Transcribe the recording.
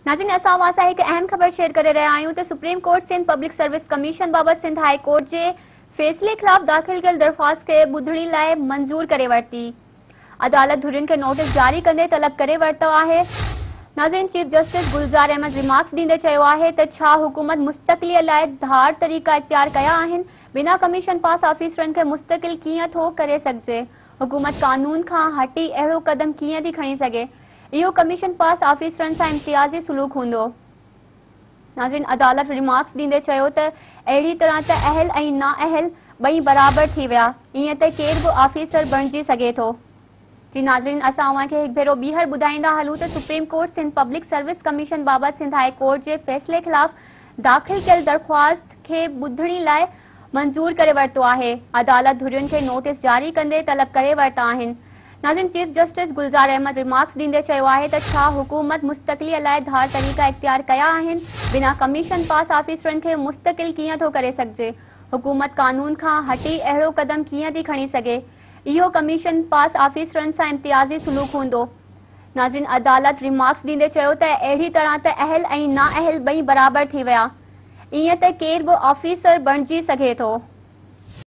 नाज़रीन असां वासा हिकु अहम ख़बर शेयर करे रहिया आहियूं त supreme court Sindh public service commission बाबत सिंध हाई कोर्ट जे फैसले खिलाफ दाख़िल कयल दरख्वास्त खे ॿुधण लाइ मंज़ूर करे वरिती। अदालत धुरियुनि खे नोटिस जारी कंदे तलब करे वरितो आहे। नाज़रीन चीफ जस्टिस गुलजार अहमद रिमार्क्स ॾींदे चयो आहे त छा हुकूमत मुस्तक़िलीअ लाइ धार तरीक़ा इख्तियार कया आहिनि, बिना कमीशन पास ऑफिसरनि खे मुस्तक़िल कीअं थो करे सघिजे, हुकूमत कानून खां हटी अहिड़ो कदम कीअं थी खणी सघे, इहो कमीशन पास ऑफिसरनि सां इम्तियाज़ी सुलूक हूंदो। नाज़रीन अदालत रिमार्क्स ॾींदे चयो त अहिड़ी तरह त अहल ऐं नाअहल ॿई बराबरि थी विया, ईअं त केर बि ऑफिसर बणिजी सघे थो। जी नाज़रीन असां अव्हांखे हिकु भेरो ॿीहर ॿुधाईंदा हलूं त supreme court Sindh public service commission बाबति सिंध हाई कोर्ट जे फैसले खिलाफ दाख़िल कयल दरख्वास्त खे ॿुधण लाइ मंज़ूर करे वरितो आहे। अदालत धुरियुनि खे नोटिस जारी कंदे तलब करे वरिता आहिनि। नाज़रीन चीफ जस्टिस गुलजार अहमद रिमार्क्स ॾींदे चयो आहे त छा हुकूमत मुस्तक़िलीअ लाइ धार तरीक़ा इख्तियार कया आहिनि, बिना कमीशन पास ऑफिसरनि खे मुस्तक़िल कीअं थो करे सघिजे, हुकूमत कानून खां हटी अहिड़ो कदम कीअं थी खणी सघे, इहो कमीशन पास ऑफिसरनि सां इम्तियाज़ी सुलूक हूंदो। नाज़रीन अदालत रिमार्क्स ॾींदे चयो त अहिड़ी तरह त अहल ऐं नाअहल ॿई बराबरि थी विया, ईअं त केर बि ऑफिसर बणिजी सघे थो।